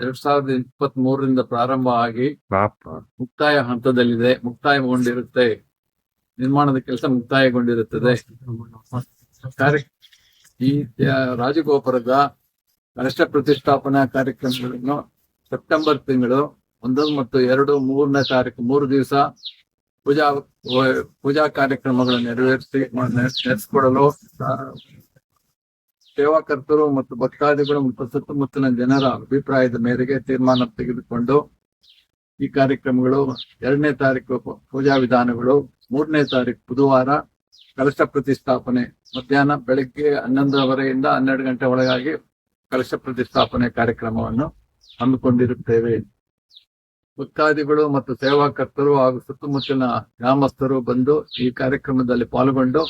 2023ರಿಂದ ಪ್ರಾರಂಭ ಆಗಿ ಮುಕ್ತಾಯ ಹಂತದಲ್ಲಿದೆ, ಮುಕ್ತಾಯಗೊಂಡಿರುತ್ತೆ. ನಿರ್ಮಾಣದ ಕೆಲಸ ಮುಕ್ತಾಯಗೊಂಡಿರುತ್ತದೆ. ಈ ರಾಜಗೋಪುರದ ಕಲಶ ಪ್ರತಿಷ್ಠಾಪನಾ ಕಾರ್ಯಕ್ರಮಗಳನ್ನು ಸೆಪ್ಟೆಂಬರ್ ತಿಂಗಳು 1 ಮತ್ತು 2, 3ನೇ ತಾರೀಕು 3 ದಿವಸ ಪೂಜಾ ಕಾರ್ಯಕ್ರಮಗಳನ್ನು ನಡೆಸಿಕೊಡಲು ಸೇವಾಕರ್ತರು ಮತ್ತು ಭಕ್ತಾದಿಗಳು ಮತ್ತು ಸುತ್ತಮುತ್ತಲಿನ ಜನರ ಅಭಿಪ್ರಾಯದ ಮೇರೆಗೆ ತೀರ್ಮಾನ ತೆಗೆದುಕೊಂಡು ಈ ಕಾರ್ಯಕ್ರಮಗಳು 2ನೇ ತಾರೀಕು ಪೂಜಾ ವಿಧಾನಗಳು, 3ನೇ ತಾರೀಕು ಬುಧವಾರ ಕಲಶ ಪ್ರತಿಷ್ಠಾಪನೆ ಮಧ್ಯಾಹ್ನ ಬೆಳಗ್ಗೆ 11:30ರಿಂದ 12 ಗಂಟೆ ಒಳಗಾಗಿ ಕಲಶ ಪ್ರತಿಷ್ಠಾಪನೆ ಕಾರ್ಯಕ್ರಮವನ್ನು ಹಮ್ಮಿಕೊಂಡಿರುತ್ತೇವೆ. ಭಕ್ತಾದಿಗಳು ಮತ್ತು ಸೇವಾಕರ್ತರು ಹಾಗೂ ಸುತ್ತಮುತ್ತಲಿನ ಗ್ರಾಮಸ್ಥರು ಬಂದು ಈ ಕಾರ್ಯಕ್ರಮದಲ್ಲಿ ಪಾಲ್ಗೊಂಡು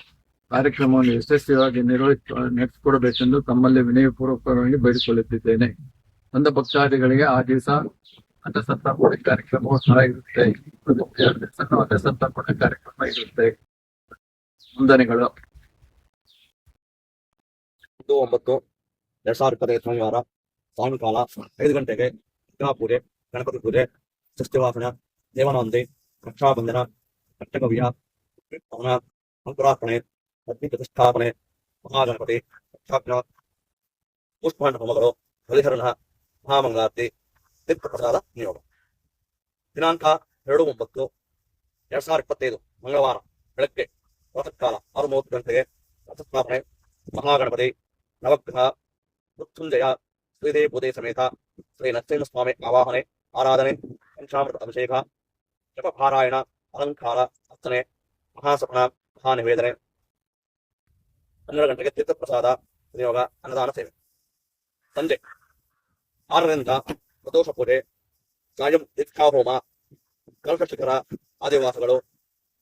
ಕಾರ್ಯಕ್ರಮವನ್ನು ಯಶಸ್ವಿಯಾಗಿ ನಡೆಸಿಕೊಡಬೇಕೆಂದು ತಮ್ಮಲ್ಲಿ ವಿನಯಪೂರ್ವಕವಾಗಿ ಬೇಡಿಕೊಳ್ಳುತ್ತಿದ್ದೇನೆ. ಬಂದ ಭಕ್ತಾದಿಗಳಿಗೆ ಆ ದಿವಸ ಅನ್ನಸಂತರ್ಪಣೆ ಕಾರ್ಯಕ್ರಮವೂ ಸಹ ಇರುತ್ತೆ. ಅನ್ನಸಂತರ್ಪಣೆ ಕಾರ್ಯಕ್ರಮ ಇರುತ್ತೆ. ವಂದನೆಗಳು. 9/9/2025 ಶನಿವಾರ ಸಾಯಂಕಾಲ 5 ಗಂಟೆಗೆ ಪೂಜೆ, ಗಣಪತಿ ಪೂಜೆ, ಸೃಷ್ಟಿವಾಸನ, ದೇವನವಂದಿ, ರಕ್ಷಾಬಂಧನ, ಕಟ್ಟಕವ್ಯ, ಅಂಕುರಾರ್ಪಣೆ, ಅಗ್ನಿ ಪ್ರತಿಷ್ಠಾಪನೆ, ಮಹಾಗಣಪತಿ, ರಕ್ಷಾಜ್ಞ, ಪುಷ್ಪಾಂಡ ಹೋಮಗಳು, ಬಲಿಹರಣ, ಮಹಾಮಂಗಳಾರತಿ, ತೀರ್ಥಪ್ರಸಾದ ನಿಯೋಗ. ದಿನಾಂಕ 2/9/2025 ಮಂಗಳವಾರ ಬೆಳಗ್ಗೆ ಪ್ರಾತಃಕಾಲ 6:30 ಗಂಟೆಗೆ ಪ್ರತಿಷ್ಠಾಪನೆ, ಮಹಾಗಣಪತಿ, ನವಗ್ರಹ, ಮೃತ್ಯುಂಜಯ, ಶ್ರೀದೇವಿ ಪೂಜೆ ಸಮೇತ ಶ್ರೀ ನರಸಿಂಹ ಸ್ವಾಮಿ ಆವಾಹನೆ, ಆರಾಧನೆ, ಪಂಚಾಮೃತ ಅಭಿಷೇಕ, ಜಪಪಾರಾಯಣ, ಅಲಂಕಾರ, ಅರ್ಚನೆ, ಮಹಾಸಪನ, ಮಹಾನಿವೇದನೆ. 12 ಗಂಟೆಗೆ ತೀರ್ಥಪ್ರಸಾದ ವಿನಿಯೋಗ, ಅನ್ನದಾನ ಸೇವೆ. ಸಂಜೆ 6ರಿಂದ ಪ್ರದೋಷ ಪೂಜೆ, ಕಾಯಂ ದೀಕ್ಷಾಹೋಮ, ಕಲಶ ಶಿಖರ, ಆದಿವಾಸಗಳು,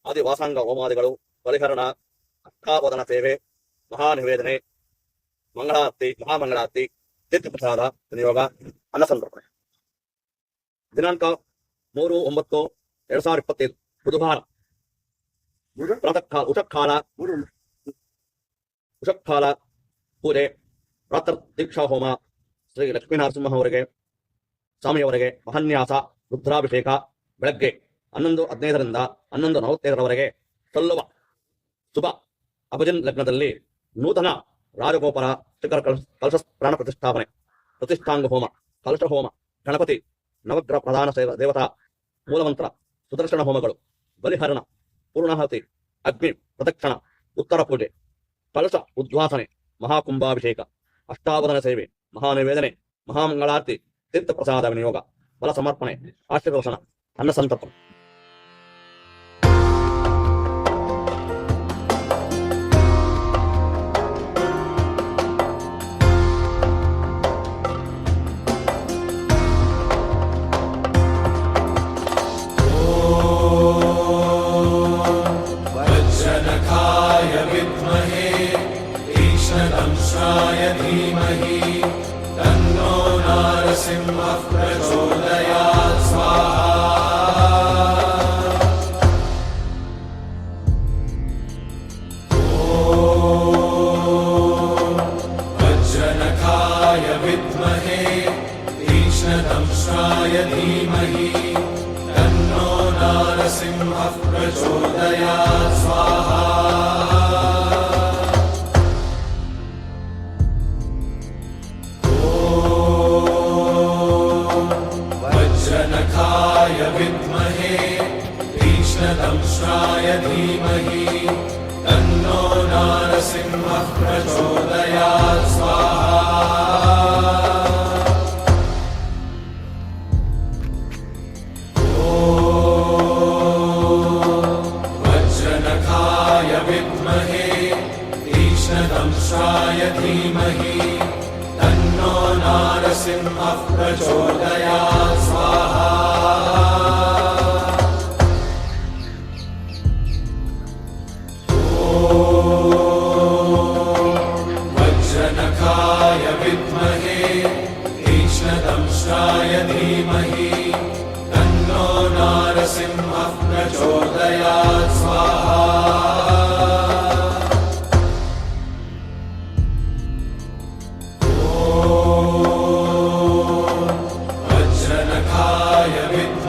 ಆದಿವಾಸಾಂಗ ಹೋಮಾದಿಗಳು, ಬಲಿಹರಣ, ಅಷ್ಟಾವದನ ಸೇವೆ, ಮಹಾನಿವೇದನೆ, ಮಂಗಳಾರತಿ, ಮಹಾಮಂಗಳಾರತಿ, ತೀರ್ಥಪ್ರಸಾದ ವಿನಿಯೋಗ, ಅನ್ನಸಂತರ್ಪಣೆ. ದಿನಾಂಕ 3/9/2025 ಬುಧವಾರ ಪ್ರಾತಃಕಾಲ ಉಷಕ್ಕಾಲ ಪೂಜೆ, ರಾತ್ರ ದೀಕ್ಷಾ ಹೋಮ, ಶ್ರೀ ಲಕ್ಷ್ಮೀನರಸಿಂಹ ಅವರಿಗೆ ಸ್ವಾಮಿಯವರಿಗೆ ಮಹಾನ್ಯಾಸ, ರುದ್ರಾಭಿಷೇಕ. ಬೆಳಗ್ಗೆ 11:15ರಿಂದ 11:45ರವರೆಗೆ ಸಲ್ಲುವ ಶುಭ ಅಭಜನ್ ಲಗ್ನದಲ್ಲಿ ನೂತನ ರಾಜಗೋಪುರ ಶಿಖರ ಕಲಶ ಪ್ರಾಣ ಪ್ರತಿಷ್ಠಾಪನೆ, ಪ್ರತಿಷ್ಠಾಂಗ ಹೋಮ, ಕಲಶ ಹೋಮ, ಗಣಪತಿ, ನವಗ್ರಹ ಪ್ರಧಾನ ದೇವತಾ ಮೂಲಮಂತ್ರ, ಸುದರ್ಶನ ಹೋಮಗಳು, ಬಲಿಹರಣ, ಪೂರ್ಣಾಹುತಿ, ಅಗ್ನಿ ಪ್ರದಕ್ಷಿಣ, ಉತ್ತರ ಪೂಜೆ, ಕಲಶ ಉದ್ವಾಸನೆ, ಮಹಾಕುಂಭಾಭಿಷೇಕ, ಅಷ್ಟಾವದನ ಸೇವೆ, ಮಹಾನಿವೇದನೆ, ಮಹಾಮಂಗಳಾರತಿ, ತೀರ್ಥಪ್ರಸಾದ ವಿನಿಯೋಗ, ಫಲ ಸಮರ್ಪಣೆ, ಆಶೀರ್ವಚನ, ಅನ್ನಸಂತರ್ಪಣೆ. धीमहि तन्नो नारसिंहः प्रचोदयात् स्वाहा। ॐ वज्रनखाय विद्महे तीक्ष्णदंष्ट्राय धीमहि तन्नो नारसिंहः प्रचोदयात् स्वाहा। वज्रनखाय विद्महे तीक्ष्णदंष्ट्राय धीमहि तन्नो नारसिंहः प्रचोदयात् स्वाहा। ॐ वज्रनखाय विद्महे तीक्ष्णदंष्ट्राय धीमहि तन्नो नारसिंहः प्रचोदयात् स्वाहा। वज्रनखाय विद्महे तीक्ष्णदंष्ट्राय धीमहि तन्नो नारसिंहः प्रचोदयात् स्वाहा। रुद्राय विद्महे